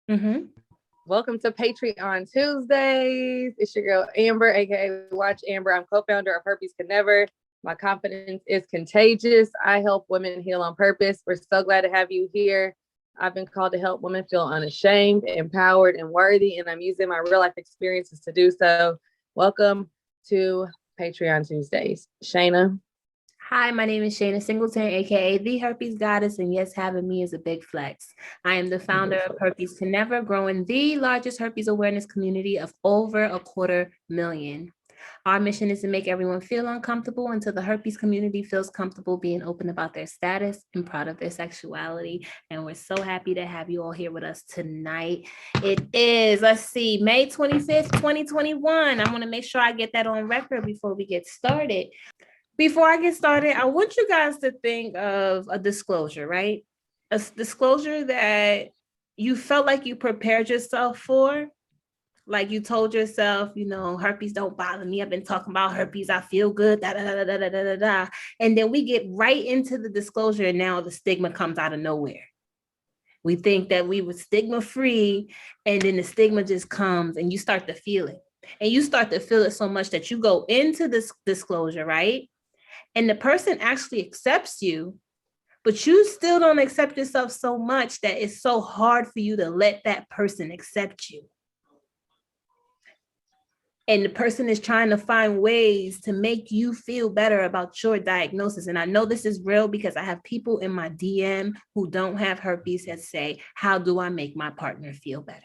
Mm-hmm. Welcome to Patreon Tuesdays. It's your girl Amber, aka Watch Amber. I'm co-founder of Herpes Can Never. My confidence is contagious. I help women heal on purpose. We're so glad to have you here. I've been called to help women feel unashamed, empowered, and worthy, and I'm using my real life experiences to do so. Welcome to Patreon Tuesdays. Shayna. Hi, my name is Shayna Singleton, aka the Herpes Goddess, and yes, having me is a big flex. I am the founder of Herpes Can Never, growing the largest herpes awareness community of over 250,000. Our mission is to make everyone feel uncomfortable until the herpes community feels comfortable being open about their status and proud of their sexuality. And we're so happy to have you all here with us tonight. It is, May 25th, 2021. I want to make sure I get that on record before we get started. Before I get started, I want you guys to think of a disclosure, right? A disclosure that you felt like you prepared yourself for. Like you told yourself, herpes don't bother me. I've been talking about herpes. I feel good. Da, da, da, da, da, da, da, da. And then we get right into the disclosure, and now the stigma comes out of nowhere. We think that we were stigma free, and then the stigma just comes, and you start to feel it. And you start to feel it so much that you go into this disclosure, right? And the person actually accepts you, but you still don't accept yourself so much that it's so hard for you to let that person accept you. And the person is trying to find ways to make you feel better about your diagnosis. And I know this is real because I have people in my DM who don't have herpes that say, how do I make my partner feel better?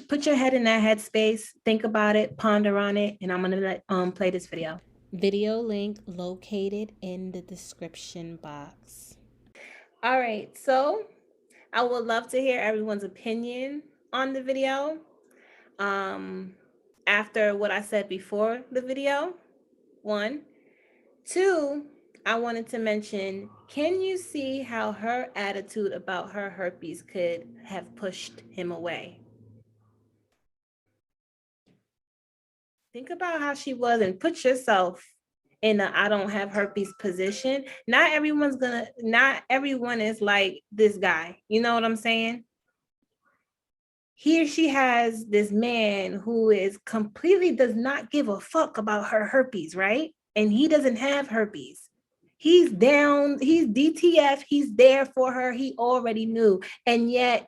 Put your head in that headspace, think about it, ponder on it, and I'm going to play this video. Video link located in the description box. All right, so I would love to hear everyone's opinion on the video. After what I said before the video, 1. 2, I wanted to mention, can you see how her attitude about her herpes could have pushed him away? Think about how she was and put yourself in a I don't have herpes position. Not everyone is like this guy. You know what I'm saying? Here she has this man who is completely does not give a fuck about her herpes, right? And he doesn't have herpes. He's down, he's DTF, he's there for her. He already knew. And yet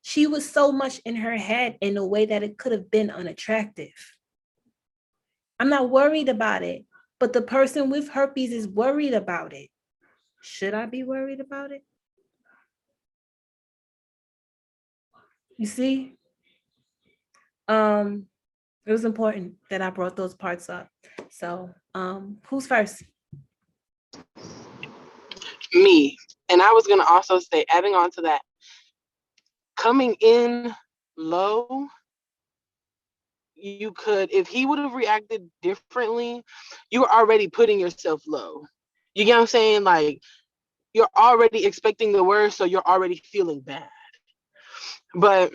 she was so much in her head in a way that it could have been unattractive. I'm not worried about it, but the person with herpes is worried about it. Should I be worried about it? You see? It was important that I brought those parts up. So, who's first? Me. And I was going to also say, adding on to that, coming in low, you could, if he would have reacted differently, you were already putting yourself low. You get what I'm saying? Like, you're already expecting the worst, so you're already feeling bad. But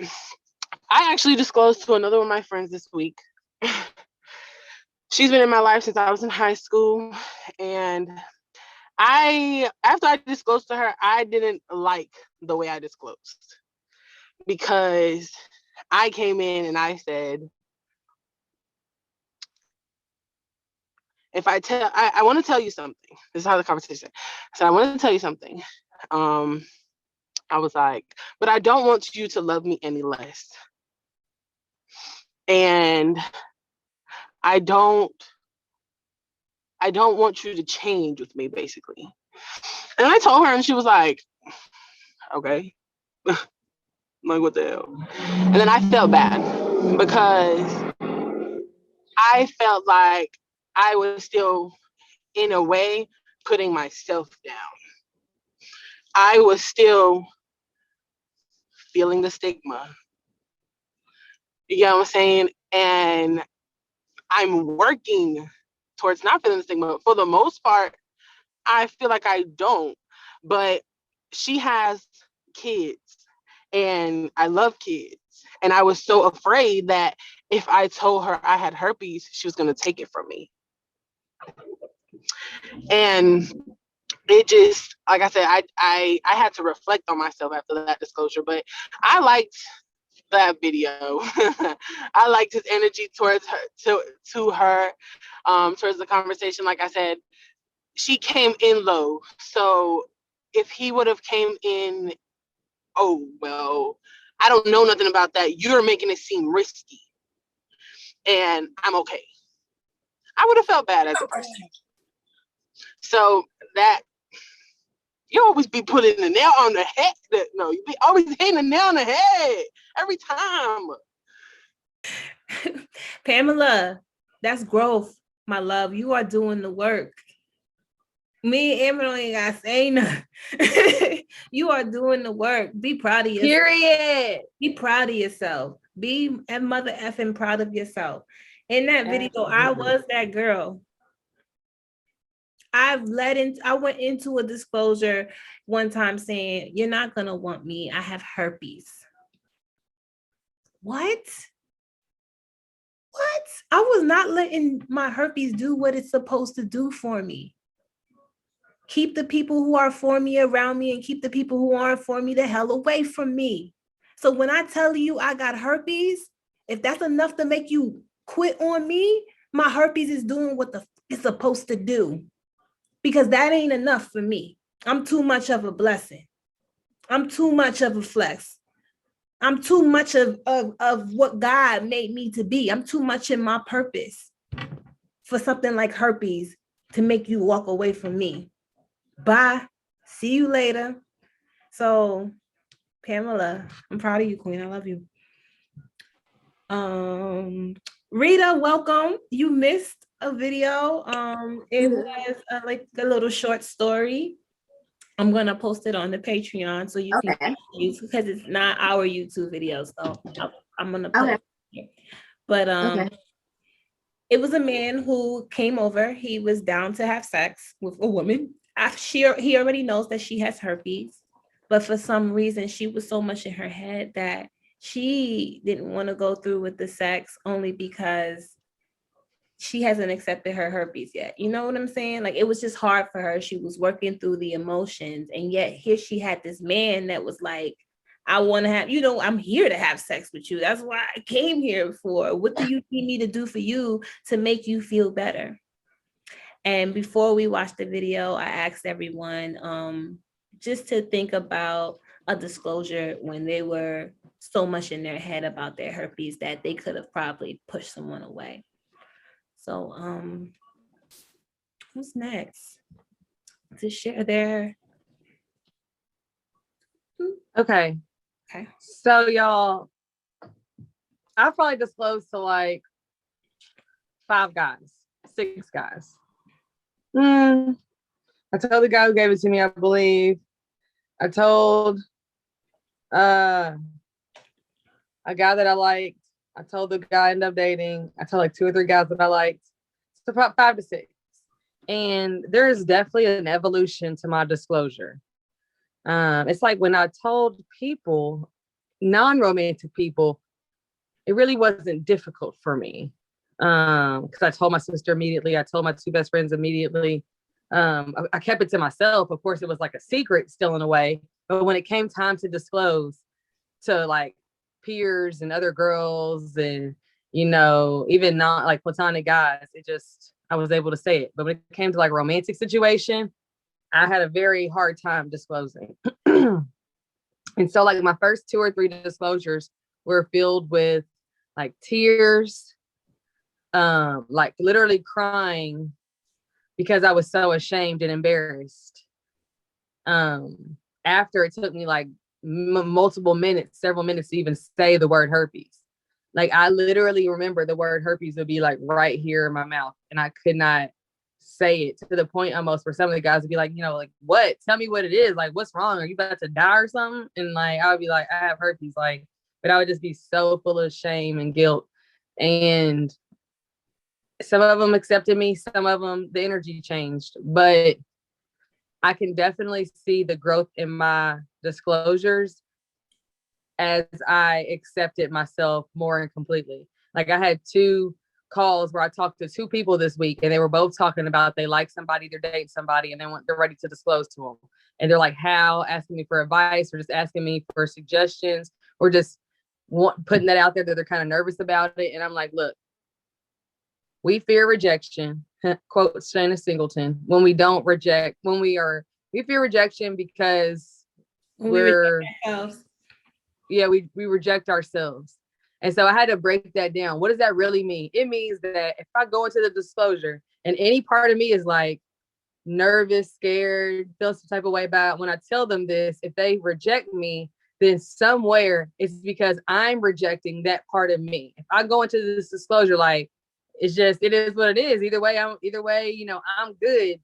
I actually disclosed to another one of my friends this week. She's been in my life since I was in high school. And after I disclosed to her, I didn't like the way I disclosed. Because I came in and I said, I want to tell you something. This is how the conversation. So I want to tell you something. I was like, but I don't want you to love me any less. And I don't want you to change with me, basically. And I told her, and she was like, okay. Like, what the hell? And then I felt bad because I felt like I was still, in a way, putting myself down. I was still feeling the stigma. You know what I'm saying? And I'm working towards not feeling the stigma. For the most part, I feel like I don't. But she has kids, and I love kids. And I was so afraid that if I told her I had herpes, she was going to take it from me. And it just, like I said, I had to reflect on myself after that disclosure. But I liked that video. I liked his energy towards her, to her, towards the conversation. Like I said, she came in low. So if he would have came in, oh well, I don't know nothing about that, you're making it seem risky, and I'm okay, I would have felt bad as a person. So that, you always be putting the nail on the head. No, you be always hitting the nail on the head every time. Pamela, that's growth, my love. You are doing the work. Me and Amber don't even gotta say nothing. You are doing the work. Be proud of yourself. Period. Be proud of yourself. Be a mother effing proud of yourself. In that video, I was that girl. I went into a disclosure one time saying, you're not gonna want me. I have herpes. What? I was not letting my herpes do what it's supposed to do for me. Keep the people who are for me around me and keep the people who aren't for me the hell away from me. So when I tell you I got herpes, if that's enough to make you quit on me, my herpes is doing what it's supposed to do, because that ain't enough for me. I'm too much of a blessing. I'm too much of a flex. I'm too much of what God made me to be. I'm too much in my purpose for something like herpes to make you walk away from me. Bye. See you later. So, Pamela, I'm proud of you, Queen. I love you. Rita, welcome. You missed a video. It was like a little short story. I'm gonna post it on the Patreon so you can use, because it's not our YouTube video. So I'm gonna put it here. But it was a man who came over. He was down to have sex with a woman. He already knows that she has herpes, but for some reason she was so much in her head that she didn't want to go through with the sex, only because she hasn't accepted her herpes yet. You know what I'm saying? Like, it was just hard for her. She was working through the emotions. And yet here she had this man that was like, I want to have, I'm here to have sex with you. That's why I came here for. What do you need me to do for you to make you feel better? And before we watched the video, I asked everyone just to think about a disclosure when they were so much in their head about their herpes that they could have probably pushed someone away. So who's next to share their? Okay. So y'all, I've probably disclosed to like 5 guys, 6 guys. I told the guy who gave it to me, I believe. I told a guy that I liked. I told the guy I ended up dating. I told like 2 or 3 guys that I liked. So about 5 to 6. And there is definitely an evolution to my disclosure. It's like when I told people, non-romantic people, it really wasn't difficult for me. Because I told my sister immediately. I told my 2 best friends immediately. I kept it to myself. Of course, it was like a secret still in a way. But when it came time to disclose to like peers and other girls and, even not like platonic guys, I was able to say it. But when it came to like romantic situation, I had a very hard time disclosing. And so like my first 2 or 3 disclosures were filled with like tears, like literally crying because I was so ashamed and embarrassed. After it took me like multiple minutes, several minutes to even say the word herpes. Like I literally remember the word herpes would be like right here in my mouth and I could not say it, to the point almost for some of the guys to be like, like, what? Tell me what it is. Like, what's wrong? Are you about to die or something? And like, I would be like, I have herpes. Like, but I would just be so full of shame and guilt. And some of them accepted me. Some of them, the energy changed. But I can definitely see the growth in my disclosures as I accepted myself more and completely. Like I had 2 calls where I talked to 2 people this week, and they were both talking about they like somebody, they're dating somebody, and they're ready to disclose to them. And they're like, how? Asking me for advice, or just asking me for suggestions, or just putting that out there that they're kind of nervous about it. And I'm like, look, we fear rejection, quote Shana Singleton, when we don't reject, we fear rejection because we reject ourselves. And so I had to break that down. What does that really mean? It means that if I go into the disclosure and any part of me is like nervous, scared, feel some type of way about it, when I tell them this, if they reject me, then somewhere it's because I'm rejecting that part of me. If I go into this disclosure, like, it is what it is. Either way, I'm good.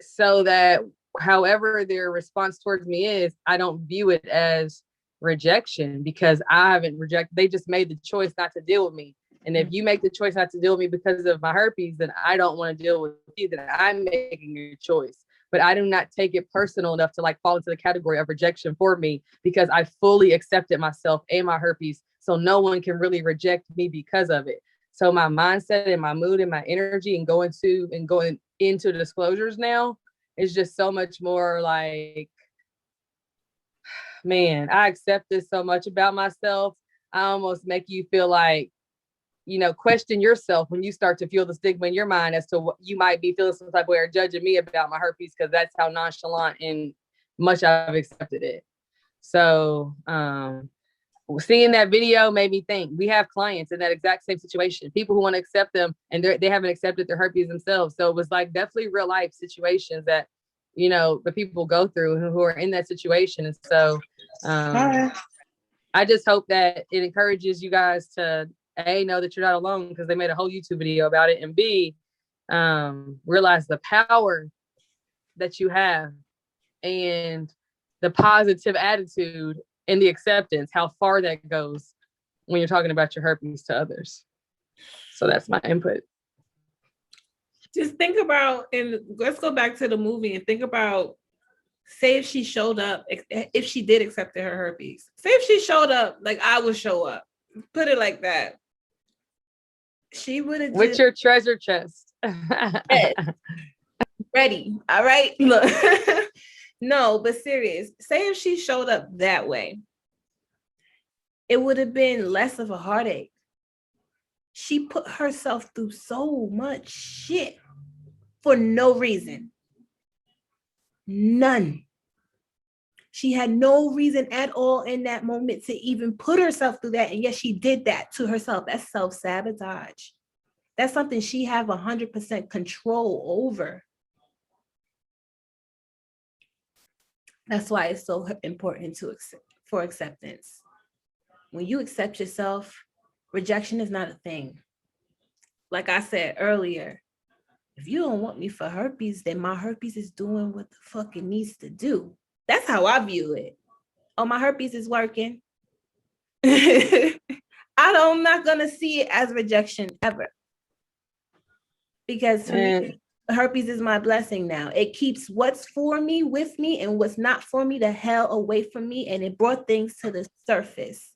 So that however their response towards me is, I don't view it as rejection because I haven't rejected. They just made the choice not to deal with me. And if you make the choice not to deal with me because of my herpes, then I don't want to deal with you. Then I'm making a choice. But I do not take it personal enough to like fall into the category of rejection for me, because I fully accepted myself and my herpes. So no one can really reject me because of it. So my mindset and my mood and my energy and going into disclosures now is just so much more like, man, I accept this so much about myself. I almost make you feel like, question yourself when you start to feel the stigma in your mind as to what you might be feeling some type of way or judging me about my herpes, because that's how nonchalant and much I've accepted it. So seeing that video made me think we have clients in that exact same situation, people who want to accept them and they haven't accepted their herpes themselves. So it was like definitely real life situations that, the people go through who are in that situation. And so I just hope that it encourages you guys to A, know that you're not alone, because they made a whole YouTube video about it, and B, realize the power that you have and the positive attitude and the acceptance, how far that goes when you're talking about your herpes to others. So that's my input. Just think about, and let's go back to the movie and think about, say if she showed up, if she did accept her herpes, say if she showed up like I would show up, put it like that. She would have with your treasure chest. Ready. All right. Look. No, but serious. Say if she showed up that way, it would have been less of a heartache. She put herself through so much shit for no reason. None. She had no reason at all in that moment to even put herself through that. And yet she did that to herself. That's self-sabotage. That's something she have 100% control over. That's why it's so important for acceptance. When you accept yourself, rejection is not a thing. Like I said earlier, if you don't want me for herpes, then my herpes is doing what the fuck it needs to do. That's how I view it. Oh, my herpes is working. I'm not gonna see it as rejection ever. Because to me, herpes is my blessing now. It keeps what's for me with me, and what's not for me the hell away from me. And it brought things to the surface.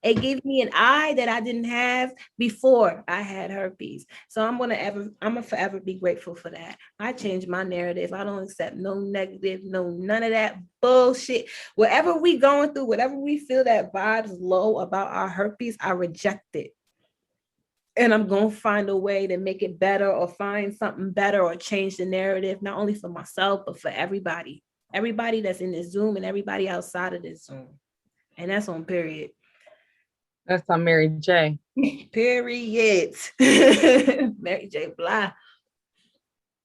It gave me an eye that I didn't have before I had herpes. So I'm gonna forever be grateful for that. I changed my narrative. I don't accept no negative, none of that bullshit. Whatever we going through, whatever we feel that vibes low about our herpes, I reject it. And I'm going to find a way to make it better, or find something better, or change the narrative, not only for myself, but for everybody that's in this Zoom and everybody outside of this Zoom. And that's on period. That's on Mary J. Period. Mary J. Blige.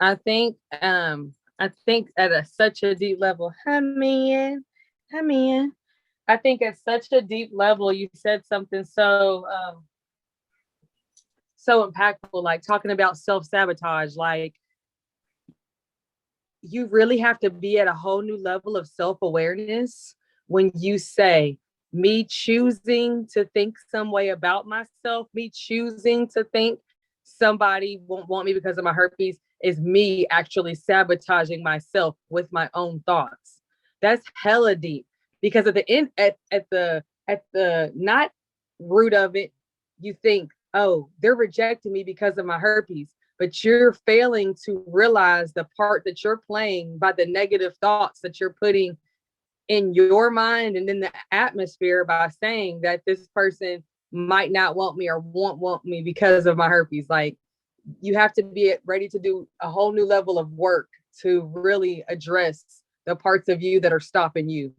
I think at such a deep level, I think at such a deep level, you said something so impactful, like talking about self-sabotage. Like, you really have to be at a whole new level of self-awareness when you say, me choosing to think some way about myself, me choosing to think somebody won't want me because of my herpes, is me actually sabotaging myself with my own thoughts. That's hella deep, because at the end, at the not root of it, you think, oh, they're rejecting me because of my herpes. But you're failing to realize the part that you're playing by the negative thoughts that you're putting in your mind and in the atmosphere by saying that this person might not want me or won't want me because of my herpes. Like, you have to be ready to do a whole new level of work to really address the parts of you that are stopping you.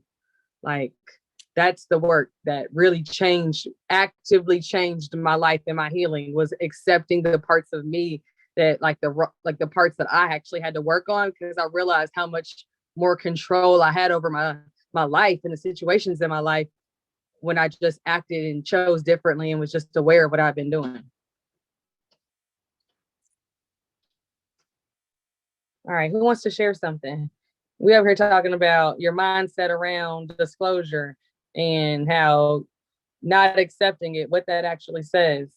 Like, that's the work that really actively changed my life and my healing, was accepting the parts of me that like the parts that I actually had to work on, because I realized how much more control I had over my life and the situations in my life when I just acted and chose differently and was just aware of what I've been doing. All right, who wants to share something? We over here talking about your mindset around disclosure and how not accepting it, what that actually says.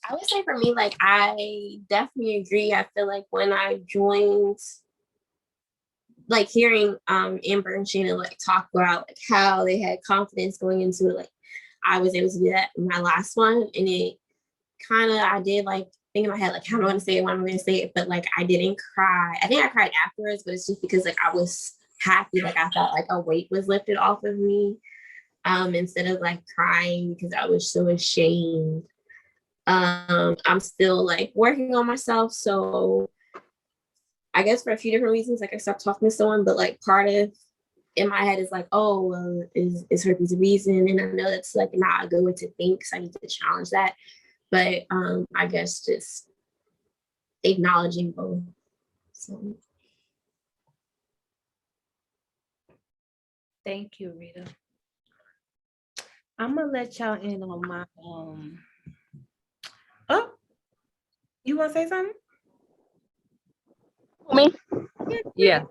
I would say for me, like, I definitely agree. I feel like when I joined, like, hearing Amber and Shayna like talk about like how they had confidence going into it, like I was able to do that in my last one, and it kind of, I did like think in my head like, how do I want to say it, when I'm going to say it, but like I didn't cry. I think I cried afterwards, but it's just because like I was happy, like I felt like a weight was lifted off of me, instead of like crying because I was so ashamed. I'm still like working on myself, so I guess for a few different reasons, like I stopped talking to someone, but like part of in my head is like, oh, well, is herpes a reason? And I know that's like not a good way to think, so I need to challenge that. But I guess just acknowledging both. So. Thank you, Rita. I'm gonna let y'all in on my Oh, you want to say something? Me? Yeah.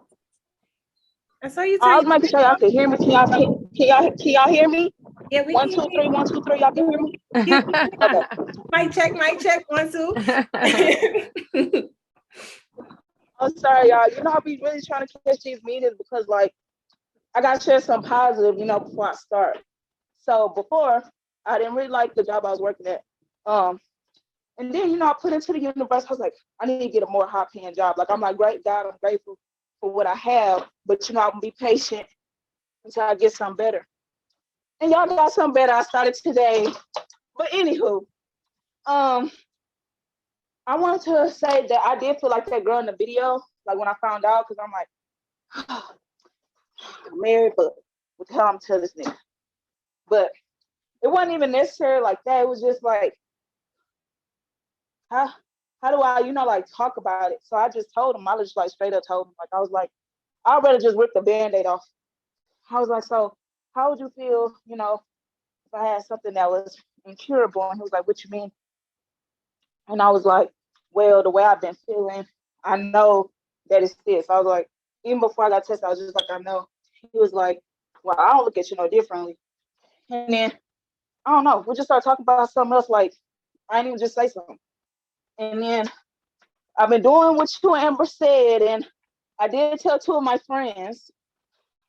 I saw you. I was making sure y'all can hear me. Can y'all hear me? Yeah, we 1, 2, 3, 1, 2, 3. Y'all can hear me? Okay. Mic check, 1, 2. I'm sorry, y'all. You know, I'll be really trying to catch these meetings because, like, I got to share some positive, before I start. So before, I didn't really like the job I was working at. And then, I put into the universe. I was like, I need to get a more high-paying job. Like, I'm like, great God, I'm grateful for what I have, but, I'm going to be patient until I get something better. And y'all got something better. I started today. But anywho, I wanted to say that I did feel like that girl in the video, like when I found out, because I'm like, oh, I'm married, but what the hell I'm telling this nigga? But it wasn't even necessary like that. It was just like, how do I, like talk about it? So I just told him, I just like straight up told him, like, I was like, I'd rather just rip the Band-Aid off. I was like, so how would you feel, if I had something that was incurable? And he was like, what you mean? And I was like, well, the way I've been feeling, I know that it's this. I was like, even before I got tested, I was just like, I know. He was like, well, I don't look at you no differently. And then, I don't know, we just started talking about something else, like, I didn't even just say something. And then I've been doing what you and Amber said, and I did tell 2 of my friends.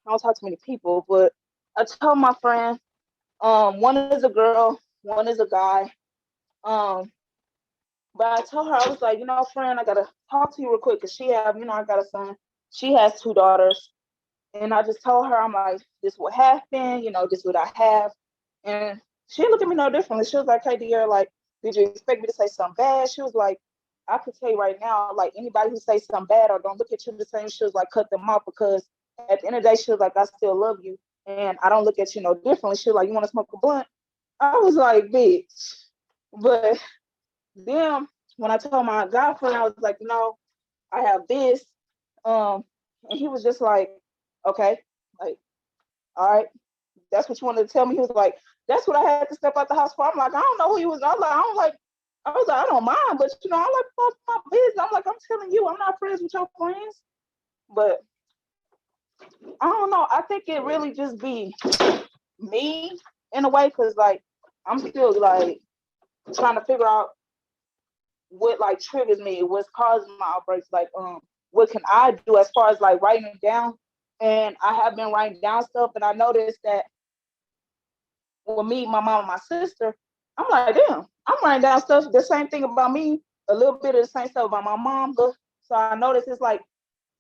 I don't talk to many people, but I told my friend, one is a girl, one is a guy. But I told her, I was like, friend, I gotta talk to you real quick, because she have, I got a son. She has 2 daughters. And I just told her, I'm like, this what happened, this what I have. And she looked at me no differently. She was like, hey, dear, like, did you expect me to say something bad? She was like, I could tell you right now, like, anybody who says something bad or don't look at you the same, she was like, cut them off, because at the end of the day, she was like, I still love you, and I don't look at you no differently. She was like, you want to smoke a blunt? I was like, bitch. But then when I told my girlfriend, I was like, I have this. And he was just like, okay, like, all right, that's what you wanted to tell me. He was like, that's what I had to step out the house for. I'm like, I don't know who he was. I was like, I don't mind, but I like my business. I'm like, I'm telling you, I'm not friends with your friends. But I don't know. I think it really just be me in a way, because like I'm still like trying to figure out what like triggers me, what's causing my outbreaks, like what can I do as far as like writing it down. And I have been writing down stuff, and I noticed that with me, my mom, and my sister, I'm like, damn, I'm writing down stuff, the same thing about me, a little bit of the same stuff about my mom. But so I noticed it's like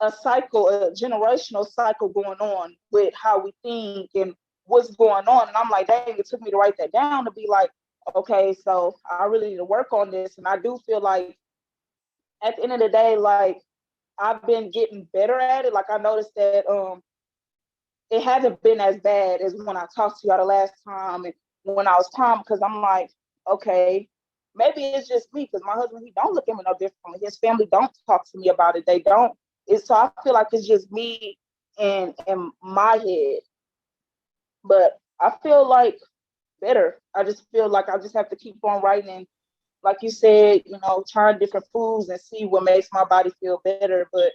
a cycle, a generational cycle going on with how we think and what's going on. And I'm like, dang, it took me to write that down to be like, okay, so I really need to work on this. And I do feel like at the end of the day, like I've been getting better at it. Like I noticed that it hasn't been as bad as when I talked to y'all the last time and when I was calm, because I'm like, okay, maybe it's just me, because my husband, he don't look at me no differently. His family don't talk to me about it. They don't. So I feel like it's just me and in my head. But I feel like better. I just feel like I just have to keep on writing. And like you said, trying different foods and see what makes my body feel better. But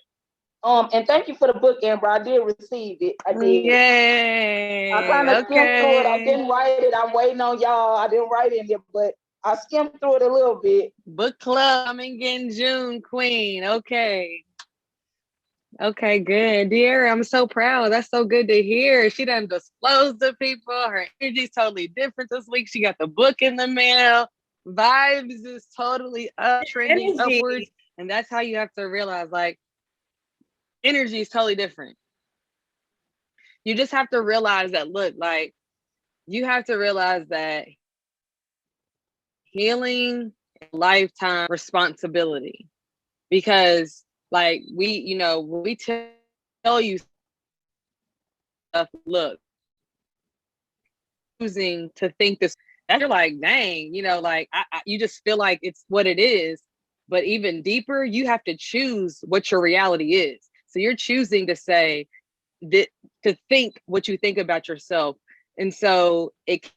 and thank you for the book, Amber. I did receive it. I did. Yay. I kind of skimmed through it. I didn't write it. I'm waiting on y'all. I didn't write it, but I skimmed through it a little bit. Book club coming in June, Queen. Okay. Okay, good. Dear, I'm so proud. That's so good to hear. She done disclosed to people. Her energy's totally different this week. She got the book in the mail. Vibes is totally up, trending upwards. And that's how you have to realize, like, energy is totally different. You just have to realize that, look, like, you have to realize that healing is a lifetime responsibility. Because, like, when we tell you stuff, look, choosing to think this, that you're like, dang, like, you just feel like it's what it is. But even deeper, you have to choose what your reality is. So you're choosing to say that, to think what you think about yourself. And so it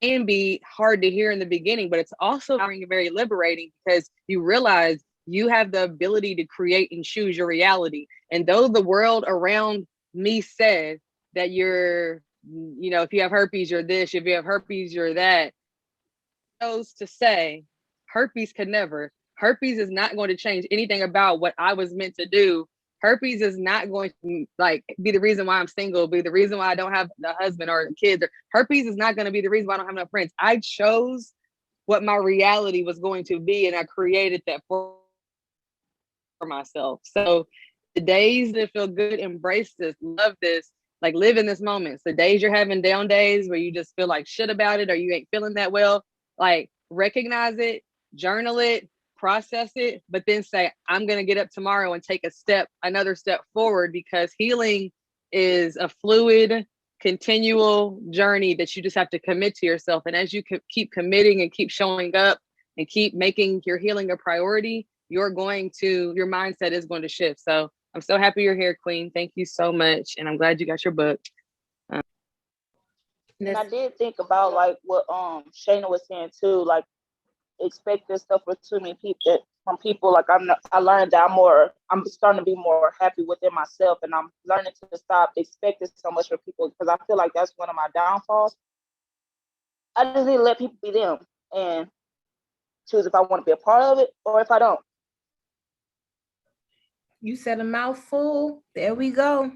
can be hard to hear in the beginning, but it's also very liberating, because you realize you have the ability to create and choose your reality. And though the world around me says that you're, if you have herpes, you're this, if you have herpes, you're that, chose to say, herpes could never. Herpes is not going to change anything about what I was meant to do. Herpes is not going to be the reason why I'm single, be the reason why I don't have a husband or kids. Herpes is not going to be the reason why I don't have enough friends. I chose what my reality was going to be, and I created that for myself. So the days that feel good, embrace this, love this, like, live in this moment. So days you're having down days where you just feel like shit about it, or you ain't feeling that well, like, recognize it, journal it, process it, but then say, I'm going to get up tomorrow and take another step forward, because healing is a fluid, continual journey that you just have to commit to yourself. And as you keep committing and keep showing up and keep making your healing a priority, your mindset is going to shift. So I'm so happy you're here, Queen. Thank you so much. And I'm glad you got your book. And I did think about like what Shayna was saying too, like expect this stuff from too many people. From people, like I learned that I'm starting to be more happy within myself, and I'm learning to stop expecting so much from people, because I feel like that's one of my downfalls. I just need to let people be them and choose if I want to be a part of it or if I don't. You said a mouthful. There we go.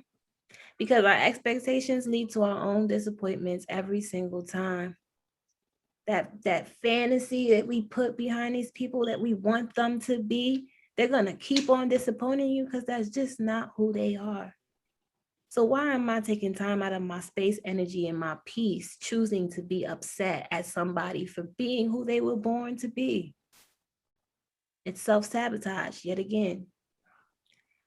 Because our expectations lead to our own disappointments every single time. That fantasy that we put behind these people that we want them to be, they're going to keep on disappointing you, because that's just not who they are. So why am I taking time out of my space, energy, and my peace, choosing to be upset at somebody for being who they were born to be? It's self-sabotage yet again.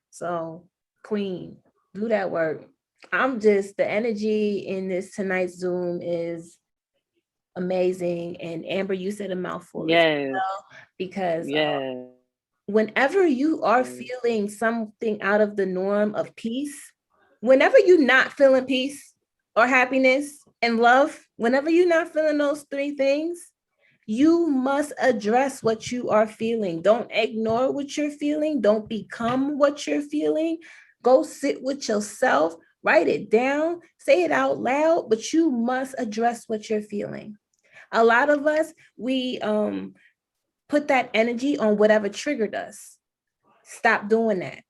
So, Queen, do that work. The energy in this tonight's Zoom is amazing. And Amber, you said a mouthful as well, because whenever you are feeling something out of the norm of peace, whenever you're not feeling peace or happiness and love, whenever you're not feeling those three things, you must address what you are feeling. Don't ignore what you're feeling. Don't become what you're feeling. Go sit with yourself, write it down, say it out loud, but you must address what you're feeling. A lot of us, we put that energy on whatever triggered us. Stop doing that.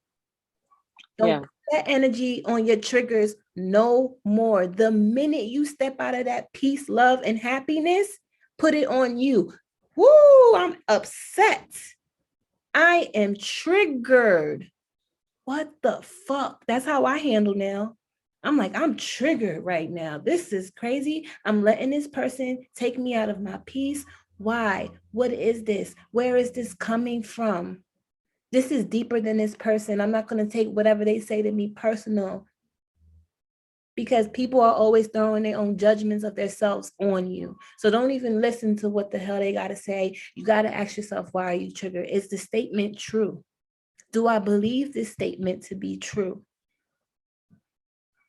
Don't put that energy on your triggers no more. The minute you step out of that peace, love, and happiness, put it on you. Woo, I'm upset. I am triggered. What the fuck? That's how I handle now. I'm like, I'm triggered right now. This is crazy. I'm letting this person take me out of my peace. Why? What is this? Where is this coming from? This is deeper than this person. I'm not going to take whatever they say to me personal, because people are always throwing their own judgments of themselves on you. So don't even listen to what the hell they got to say. You got to ask yourself, why are you triggered? Is the statement true? Do I believe this statement to be true?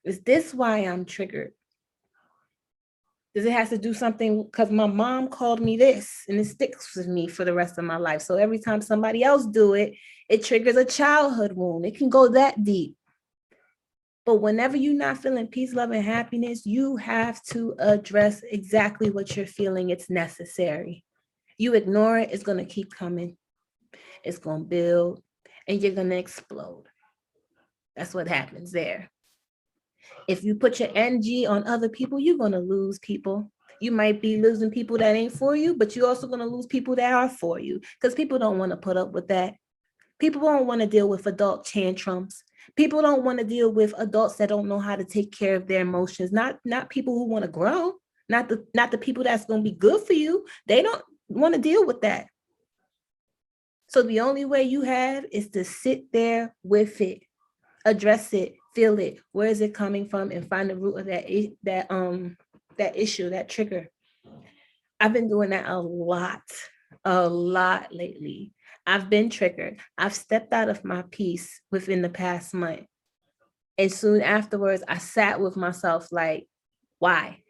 Is this why I'm triggered? Does it have to do something because my mom called me this and it sticks with me for the rest of my life? So every time somebody else do it, it triggers a childhood wound. It can go that deep. But whenever you're not feeling peace, love, and happiness, you have to address exactly what you're feeling. It's necessary. You ignore it, it's going to keep coming. It's going to build and you're going to explode. That's what happens there. If you put your energy on other people, you're going to lose people. You might be losing people that ain't for you, but you're also going to lose people that are for you, because people don't want to put up with that. People don't want to deal with adult tantrums. People don't want to deal with adults that don't know how to take care of their emotions. Not people who want to grow, not the people that's going to be good for you. They don't want to deal with that. So the only way you have is to sit there with it, address it, feel it. Where is it coming from? And find the root of that issue, that trigger. I've been doing that a lot lately. I've been triggered. I've stepped out of my peace within the past month. And soon afterwards, I sat with myself like, why?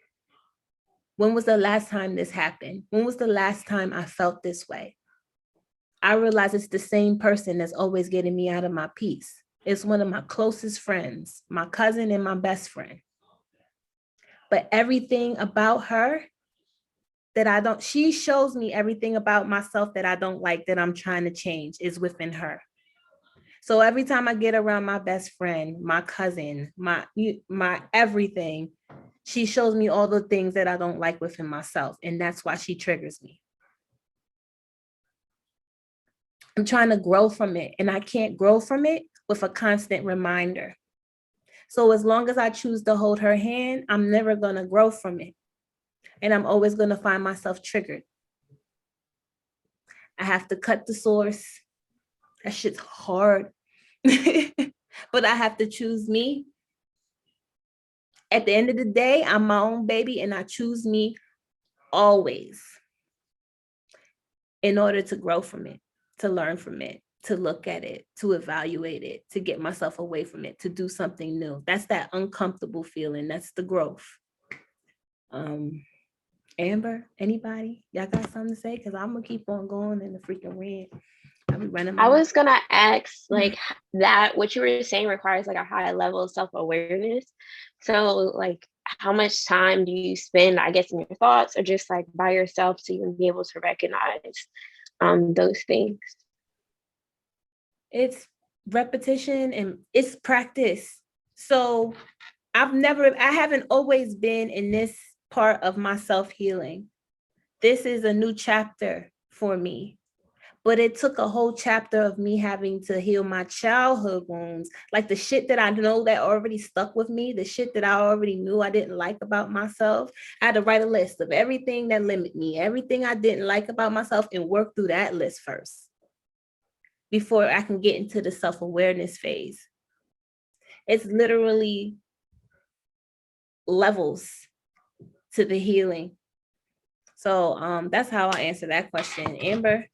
When was the last time this happened? When was the last time I felt this way? I realized it's the same person that's always getting me out of my peace. It's one of my closest friends, my cousin and my best friend. But everything about her that she shows me everything about myself that I don't like, that I'm trying to change, is within her. So every time I get around my best friend, my cousin, my everything, she shows me all the things that I don't like within myself. And that's why she triggers me. I'm trying to grow from it, and I can't grow from it with a constant reminder. So as long as I choose to hold her hand, I'm never going to grow from it. And I'm always going to find myself triggered. I have to cut the source. That shit's hard. But I have to choose me. At the end of the day, I'm my own baby, and I choose me always in order to grow from it, to learn from it, to look at it, to evaluate it, to get myself away from it, to do something new. That's that uncomfortable feeling. That's the growth. Amber, anybody? Y'all got something to say? Because I'm going to keep on going in the freaking rant. I'll be running I was going to ask, like, that what you were saying requires, like, a high level of self-awareness. So, like, how much time do you spend, I guess, in your thoughts or just, like, by yourself so you can be able to recognize those things? It's repetition and it's practice. So I haven't always been in this part of my self-healing. This is a new chapter for me, but it took a whole chapter of me having to heal my childhood wounds, like the shit that I know that already stuck with me, the shit that I already knew I didn't like about myself. I had to write a list of everything that limited me, everything I didn't like about myself, and work through that list first before I can get into the self-awareness phase. It's literally levels to the healing. So that's how I answer that question. Amber?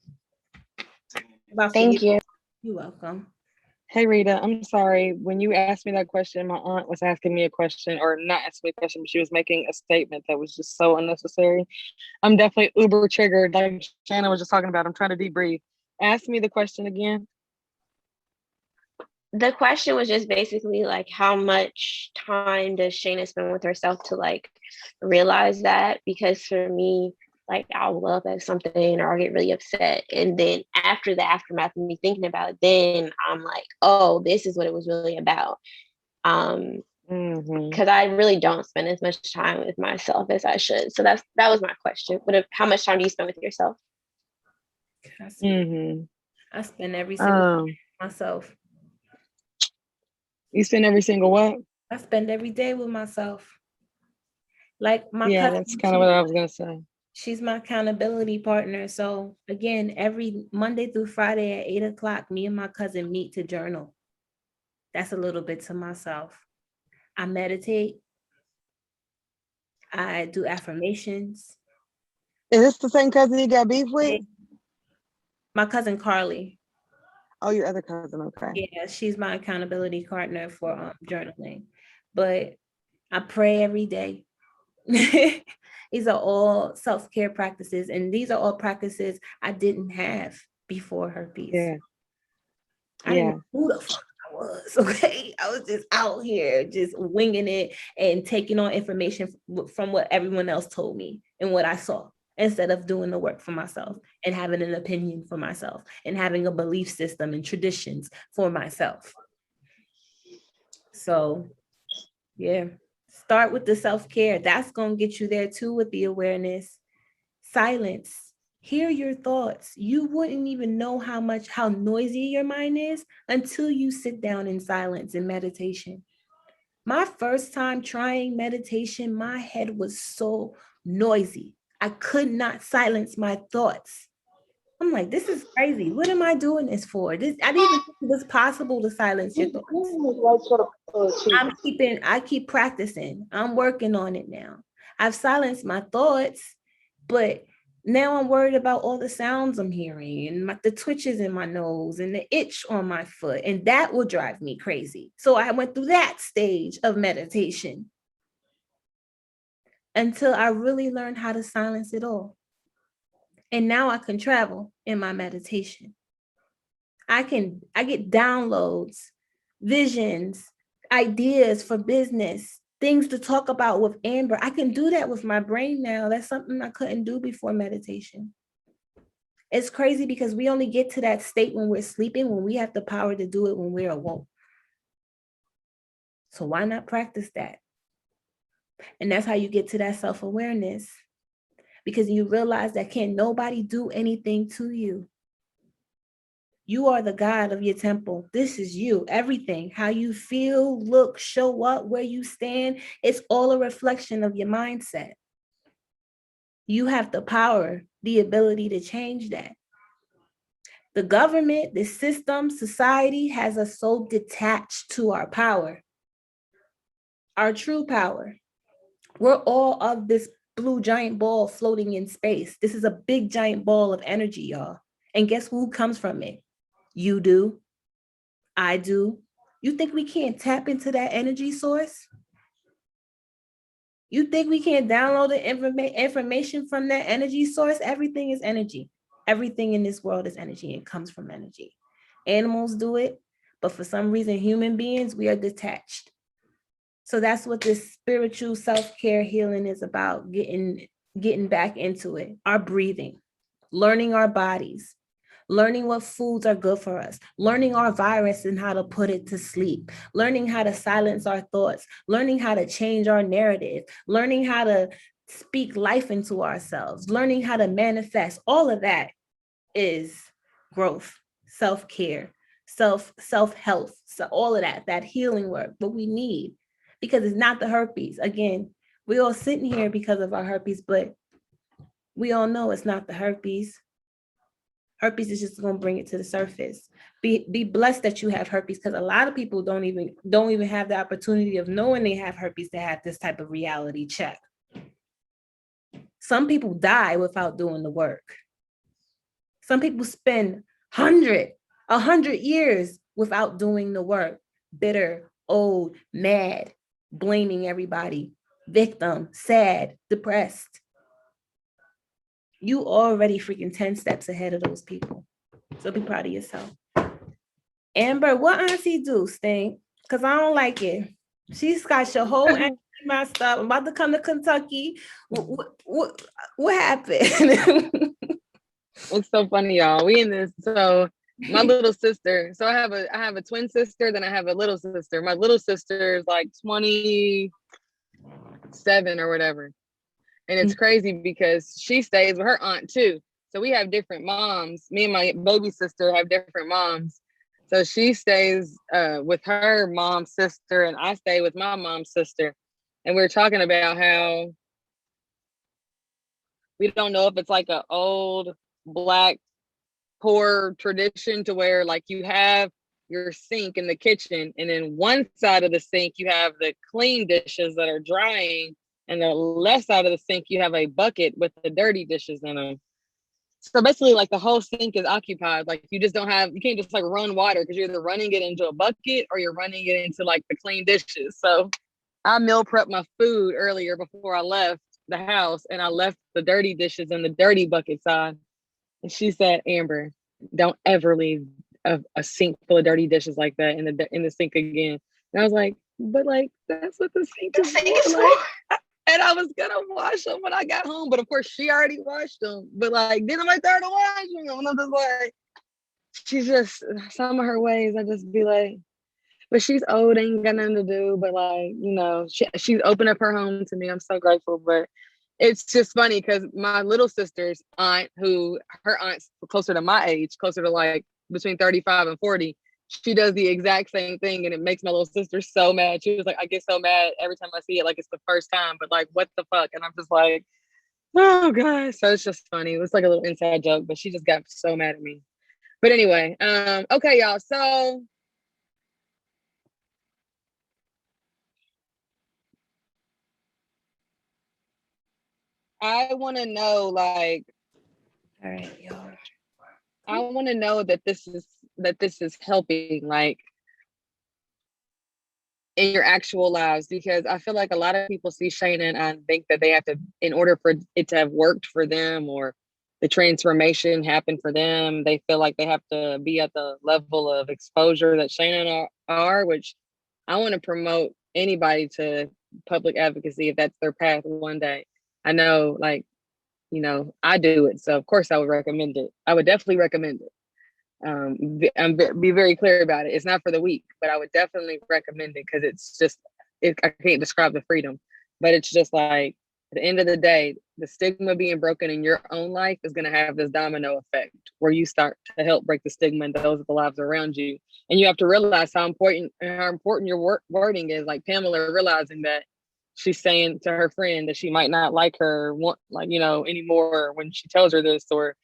Thank you. You're welcome. Hey Rita, I'm sorry. When you asked me that question, my aunt was asking me a question, or not asking me a question, but she was making a statement that was just so unnecessary. I'm definitely uber triggered, like Shannon was just talking about. I'm trying to deep breathe. Ask me the question again. The question was just basically like, how much time does Shayna spend with herself to like realize that? Because for me, like I'll love at something or I'll get really upset. And then after the aftermath of me thinking about it, then I'm like, oh, this is what it was really about. Because I really don't spend as much time with myself as I should. So that was my question. How much time do you spend with yourself? I spend every single day with myself. You spend every single what? I spend every day with myself. Like my cousin, that's kind of what I was gonna say. She's my accountability partner. So again, every Monday through Friday at 8 o'clock, me and my cousin meet to journal. That's a little bit to myself. I meditate. I do affirmations. Is this the same cousin you got beef with? My cousin Carly. Oh, your other cousin, okay. Yeah, she's my accountability partner for journaling. But I pray every day. These are all self-care practices, and these are all practices I didn't have before herpes. Yeah. I didn't know who the fuck I was, okay? I was just out here, just winging it and taking on information from what everyone else told me and what I saw, instead of doing the work for myself and having an opinion for myself and having a belief system and traditions for myself. So, yeah. Start with the self-care. That's going to get you there too with the awareness. Silence. Hear your thoughts. You wouldn't even know how noisy your mind is until you sit down in silence and meditation. My first time trying meditation, my head was so noisy. I could not silence my thoughts. I'm like, this is crazy. What am I doing this for? I didn't even think it was possible to silence your thoughts. I keep practicing. I'm working on it now. I've silenced my thoughts, but now I'm worried about all the sounds I'm hearing and the twitches in my nose and the itch on my foot, and that will drive me crazy. So I went through that stage of meditation until I really learned how to silence it all. And now I can travel in my meditation. I get downloads, visions, ideas for business, things to talk about with Amber. I can do that with my brain now. That's something I couldn't do before meditation. It's crazy because we only get to that state when we're sleeping, when we have the power to do it when we're awoke. So why not practice that? And that's how you get to that self-awareness, because you realize that can't nobody do anything to you. You are the God of your temple. This is you. Everything, how you feel, look, show up, where you stand, it's all a reflection of your mindset. You have the power, the ability to change that. The government, the system, society has us so detached to our power, our true power. We're all of this blue giant ball floating in space. This is a big giant ball of energy, y'all. And guess who comes from it? You do. I do. You think we can't tap into that energy source? You think we can't download the information from that energy source? Everything is energy. Everything in this world is energy. It comes from energy. Animals do it, but for some reason, human beings, we are detached. So that's what this spiritual self-care healing is about, getting back into it. Our breathing, learning our bodies, learning what foods are good for us, learning our virus and how to put it to sleep, learning how to silence our thoughts, learning how to change our narrative, learning how to speak life into ourselves, learning how to manifest. All of that is growth, self-care, self-health. So all of that healing work, what we need, because it's not the herpes. Again, we all sitting here because of our herpes, but we all know it's not the herpes. Herpes is just going to bring it to the surface. Be blessed that you have herpes, because a lot of people don't even have the opportunity of knowing they have herpes to have this type of reality check. Some people die without doing the work. Some people spend 100 years without doing the work. Bitter, old, mad, blaming everybody, victim, sad, depressed. You already freaking 10 steps ahead of those people. So be proud of yourself. Amber, what auntie do, Stink? Because I don't like it. She's got your whole energy messed up. I'm about to come to Kentucky. What happened? It's so funny, y'all. We in this. So my little sister. So I have a twin sister. Then I have a little sister. My little sister is like 27 or whatever. And it's crazy because she stays with her aunt too. So we have different moms. Me and my baby sister have different moms. So she stays with her mom's sister, and I stay with my mom's sister. And we we're talking about how we don't know if it's like an old Black poor tradition to where like you have your sink in the kitchen, and then one side of the sink you have the clean dishes that are drying, and the left side of the sink you have a bucket with the dirty dishes in them. So basically, like the whole sink is occupied. Like you can't just like run water because you're either running it into a bucket or you're running it into like the clean dishes. So I meal prepped my food earlier before I left the house, and I left the dirty dishes in the dirty bucket side. And she said, Amber, don't ever leave a sink full of dirty dishes like that in the sink again. And I was like, but like that's what the sink is for. Like, and I was gonna wash them when I got home, but of course she already washed them. But like, didn't I start to wash them? And I'm just like, she's just some of her ways. I just be like, but she's old, ain't got nothing to do. But like, she's opened up her home to me. I'm so grateful. But it's just funny because my little sister's aunt, her aunt's closer to my age, closer to like between 35 and 40. She does the exact same thing, and it makes my little sister so mad. She was like, I get so mad every time I see it, like it's the first time, but like, what the fuck? And I'm just like, oh gosh. So it's just funny. It was like a little inside joke, but she just got so mad at me. But anyway, okay, y'all. So I want to know, like, All right, y'all. I want to know that this is helping, like, in your actual lives, because I feel like a lot of people see Shayna and think that they have to, in order for it to have worked for them or the transformation happened for them, they feel like they have to be at the level of exposure that Shayna are, which I want to promote anybody to public advocacy if that's their path one day. I know, like, I do it, so of course I would recommend it. I would definitely recommend it. Be very clear about it. It's not for the weak, but I would definitely recommend it because it's just, I can't describe the freedom, but it's just like at the end of the day, the stigma being broken in your own life is going to have this domino effect where you start to help break the stigma in those of the lives around you. And you have to realize how important your wording is. Like Pamela realizing that she's saying to her friend that she might not like her, anymore when she tells her this, or,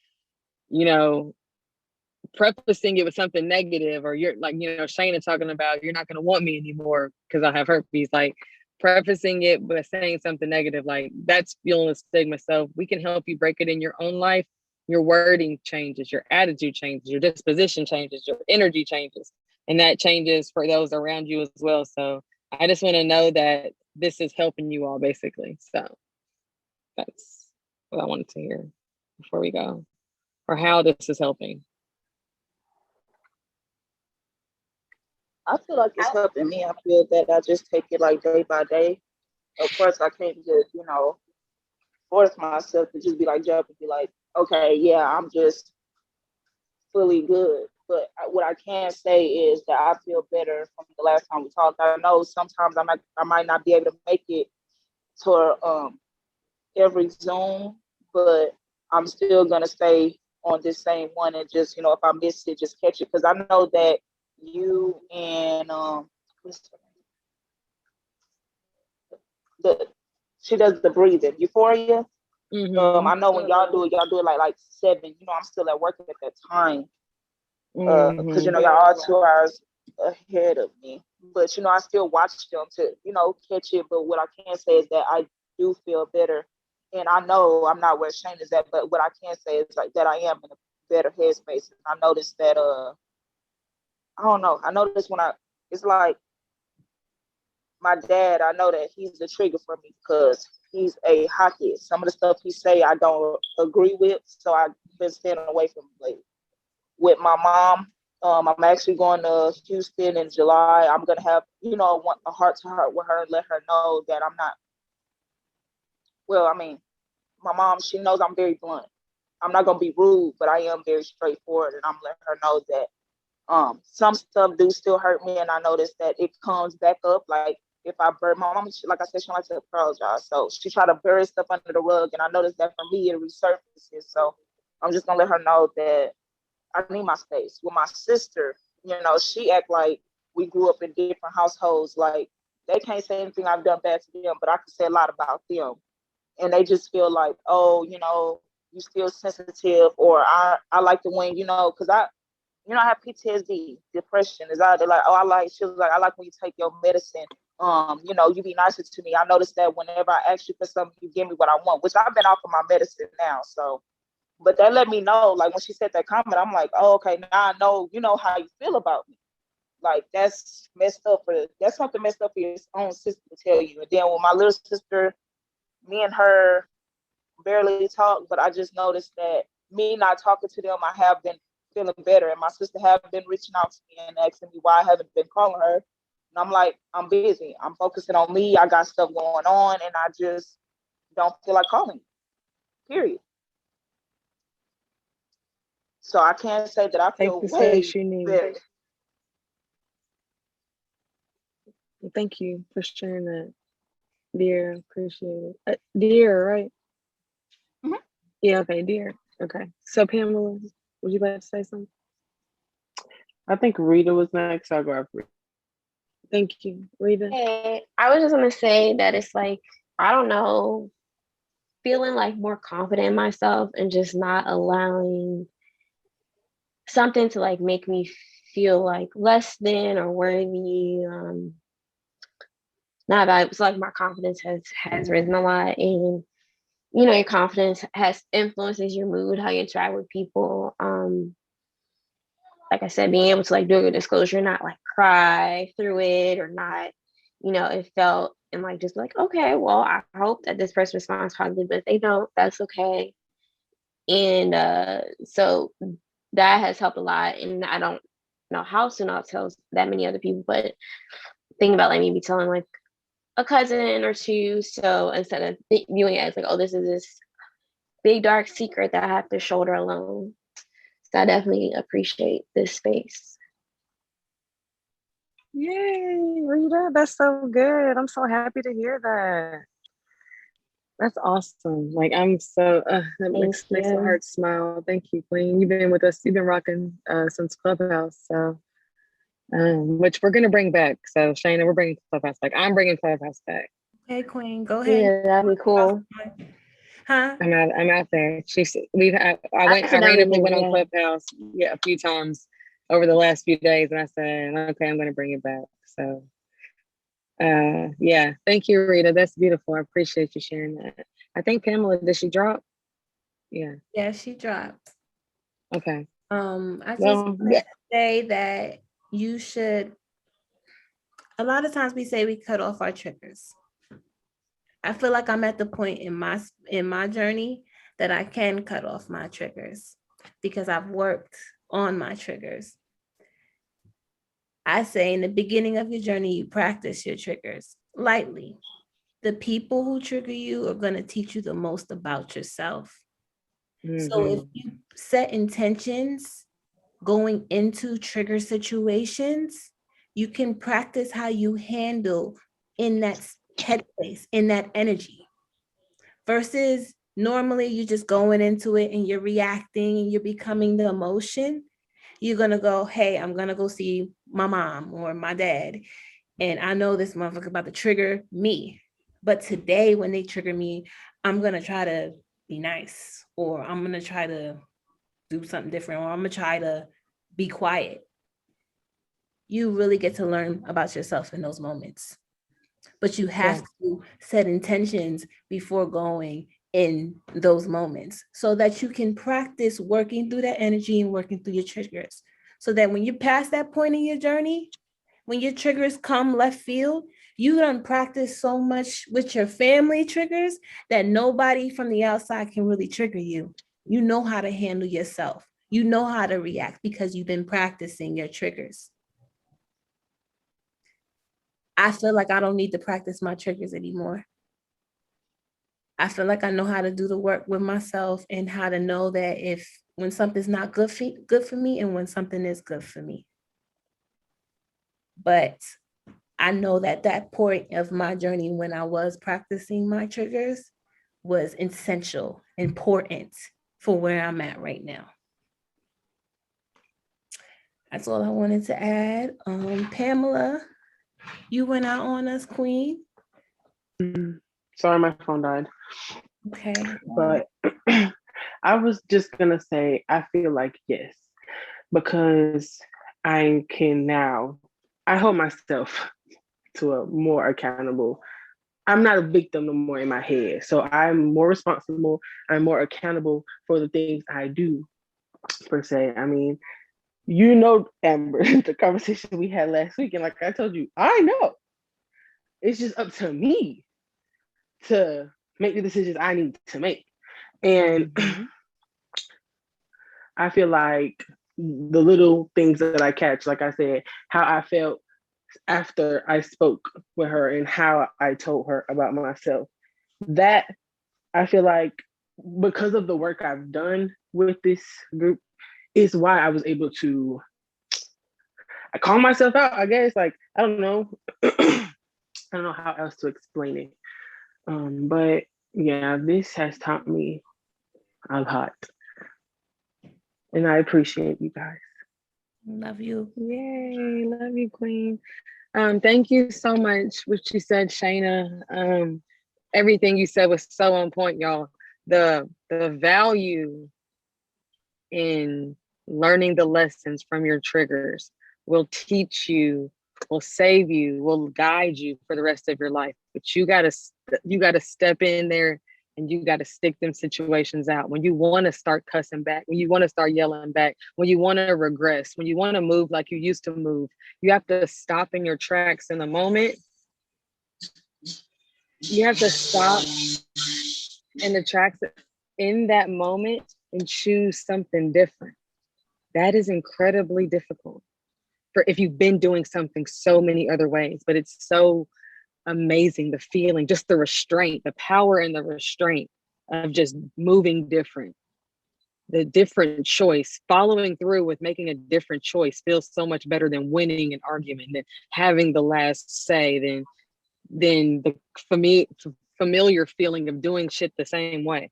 prefacing it with something negative, or you're like, Shayna talking about you're not going to want me anymore because I have herpes, like prefacing it by saying something negative, like that's feeling a stigma. So we can help you break it in your own life. Your wording changes, your attitude changes, your disposition changes, your energy changes, and that changes for those around you as well. So I just want to know that this is helping you all, basically. So that's what I wanted to hear before we go, or how this is helping. I feel like it's helping me. I feel that I just take it like day by day. Of course, I can't just, force myself to just be like, jump and be like, okay, yeah, I'm just fully good. But what I can say is that I feel better from the last time we talked. I know sometimes I might not be able to make it to every Zoom, but I'm still gonna stay on this same one and just, if I miss it, just catch it, because I know that you and she does the breathing, Euphoria. Mm-hmm. I know when y'all do it like 7. I'm still at work at that time because y'all are 2 hours ahead of me. But I still watch them to catch it. But what I can say is that I do feel better, and I know I'm not where Shane is at. But what I can say is like that I am in a better headspace. I noticed that I don't know. I noticed it's like my dad, I know that he's the trigger for me because he's a hothead. Some of the stuff he say I don't agree with, so I've been staying away from him. Like with my mom, I'm actually going to Houston in July. I'm gonna have, a heart to heart with her and let her know that I'm not. Well, I mean, my mom, she knows I'm very blunt. I'm not gonna be rude, but I am very straightforward, and I'm letting her know that some stuff do still hurt me, and I notice that it comes back up. Like if I bury my mom, like I said, she likes to apologize, so she try to bury stuff under the rug, and I noticed that for me it resurfaces. So I'm just gonna let her know that I need my space. With my sister, she act like we grew up in different households. Like they can't say anything I've done bad to them, but I can say a lot about them, and they just feel like, oh, you still sensitive, or I like the when, because I have PTSD, depression. Is out. They're like, oh, she was like, I like when you take your medicine. You be nicer to me. I noticed that whenever I ask you for something, you give me what I want, which I've been off of my medicine now. So, but that let me know, like when she said that comment, I'm like, oh, okay, now I know, how you feel about me. Like that's messed up that's something messed up for your own sister to tell you. And then with my little sister, me and her barely talk, but I just noticed that me not talking to them, I have been feeling better. And my sister have been reaching out to me and asking me why I haven't been calling her. And I'm like, I'm busy. I'm focusing on me. I got stuff going on, and I just don't feel like calling. Period. So I can't say that I Take feel the way space you need. better. Thank you for sharing that, dear. Appreciate it. Dear, right? Mm-hmm. Yeah, okay, dear. Okay. So Pamela, would you like to say something? I think Rita was next. I'll go after Rita. Thank you, Rita. Hey, I was just gonna say that it's like, I don't know, feeling like more confident in myself and just not allowing something to like make me feel like less than or worthy. Not that it's like my confidence has risen a lot, and your confidence has influences your mood, how you interact with people. Like I said, being able to like do a disclosure, not like cry through it or not, it felt and like just like, okay, well, I hope that this person responds positively, but if they don't, that's okay. And so that has helped a lot. And I don't know how soon I'll tell that many other people, but thinking about like maybe telling like a cousin or two. So instead of viewing it as like, oh, this is this big dark secret that I have to shoulder alone. So I definitely appreciate this space. Yay, Rita, that's so good. I'm so happy to hear that. That's awesome. Like I'm so that makes my heart smile. Thank you, Queen. You've been with us. You've been rocking since Clubhouse. So which we're gonna bring back. So Shayna, we're bringing Clubhouse back. I'm bringing Clubhouse back. Hey, Queen, go ahead. Yeah, that'd be cool. Huh? I'm out there. I randomly went on Clubhouse a few times over the last few days, and I said, okay, I'm gonna bring it back. So thank you, Rita. That's beautiful. I appreciate you sharing that. I think Pamela, did she drop? Yeah, she dropped. Okay. I just want to say that you should, a lot of times we say we cut off our triggers. I feel like I'm at the point in my journey that I can cut off my triggers because I've worked on my triggers. I say in the beginning of your journey, you practice your triggers lightly. The people who trigger you are going to teach you the most about yourself. Mm-hmm. So if you set intentions going into trigger situations, you can practice how you handle in that headspace, in that energy, versus normally you're just going into it and you're reacting and you're becoming the emotion. You're going to go, hey, I'm going to go see my mom or my dad. And I know this motherfucker about to trigger me. But today when they trigger me, I'm going to try to be nice, or I'm going to try to do something different, or I'm going to try to be quiet. You really get to learn about yourself in those moments. But you have to set intentions before going in those moments so that you can practice working through that energy and working through your triggers. So that when you pass that point in your journey, when your triggers come left field, you done practice so much with your family triggers that nobody from the outside can really trigger you. You know how to handle yourself. You know how to react because you've been practicing your triggers. I feel like I don't need to practice my triggers anymore. I feel like I know how to do the work with myself and how to know that when something's not good for me and when something is good for me. But I know that point of my journey when I was practicing my triggers was essential, important for where I'm at right now. That's all I wanted to add. Pamela, you went out on us, Queen. Sorry, my phone died. Okay. But I was just gonna say, I feel like yes, because I can now, I hold myself to a more accountable. I'm not a victim no more in my head. So I'm more responsible. I'm more accountable for the things I do, per se. I mean, you know, Amber, the conversation we had last week, and like I told you, I know. It's just up to me to make the decisions I need to make. And I feel like the little things that I catch, like I said, how I felt after I spoke with her and how I told her about myself, that I feel like because of the work I've done with this group is why I was able to call myself out, I guess. Like, I don't know. I don't know how else to explain it. But yeah, this has taught me a lot. And I appreciate you guys. Love you. Yay, love you, Queen. Thank you so much, what you said, Shayna. Everything you said was so on point, y'all. The value in learning the lessons from your triggers will teach you, will save you, will guide you for the rest of your life. But you gotta step in there and you gotta stick them situations out. When you want to start cussing back, when you want to start yelling back, when you want to regress, when you want to move like you used to move, you have to stop in your tracks in the moment. You have to stop in the tracks in that moment and choose something different. That is incredibly difficult for if you've been doing something so many other ways, but it's so amazing, the feeling, just the restraint, the power and the restraint of just moving different. The different choice, following through with making a different choice feels so much better than winning an argument, than having the last say, than the familiar feeling of doing shit the same way.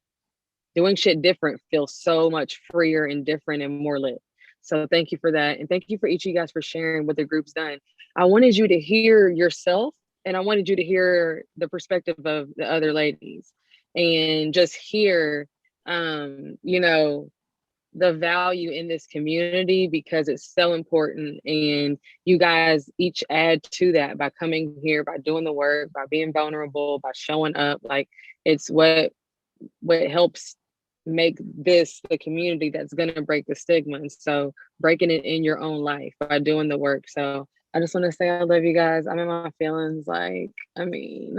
Doing shit different feels so much freer and different and more lit. So thank you for that. And thank you for each of you guys for sharing what the group's done. I wanted you to hear yourself, and I wanted you to hear the perspective of the other ladies and just hear, the value in this community, because it's so important. And you guys each add to that by coming here, by doing the work, by being vulnerable, by showing up. Like, it's what helps make this the community that's going to break the stigma. And so breaking it in your own life by doing the work. So I just want to say I love you guys. I'm in my feelings. Like, I mean,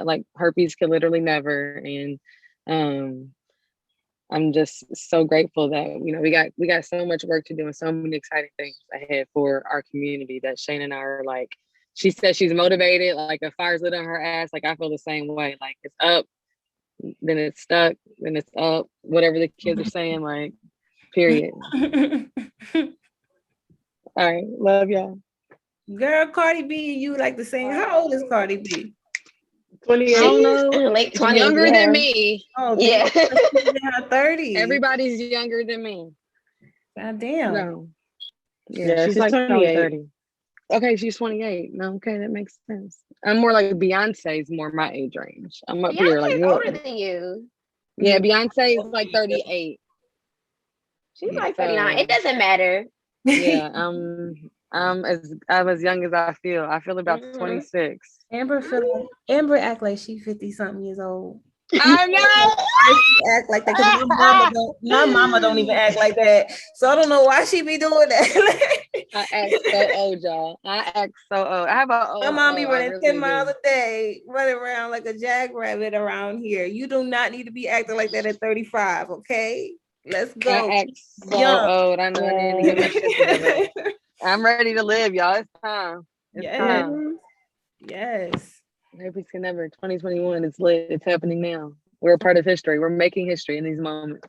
like herpes could literally never. And I'm just so grateful that, we got so much work to do and so many exciting things ahead for our community that Shane and I are like, she says she's motivated, like a fire's lit on her ass. Like, I feel the same way. Like, it's up, then it's stuck, then it's up, whatever the kids are saying, like, period. All right, love y'all. Girl, Cardi B, you like the same. How old is Cardi B? 28. I don't know. Late 20s. Younger than me. Oh, Yeah. In her 30s. Everybody's younger than me. God damn. No. Yeah, she's she's like 28. 30. Okay, she's 28. No, okay, that makes sense. I'm more like Beyonce's more my age range. I'm up here like, Beyonce's older than you. Yeah, Beyonce is like 38. She's like 39. It doesn't matter. Yeah, I'm as young as I feel. I feel about 26. Amber act like she 50 something years old. I know. Act like that because my mama don't even act like that. So I don't know why she be doing that. I act so old, y'all. I act so old. I have a old. My mom be running 10 miles a day, running around like a jackrabbit around here. You do not need to be acting like that at 35, okay? Let's I go. act so Young. old. I know I need to get my shit together. I'm ready to live, y'all. It's time. It's Yes. time. Yes. Herpes Can Never 2021. It's lit. It's happening now. We're a part of history. We're making history in these moments.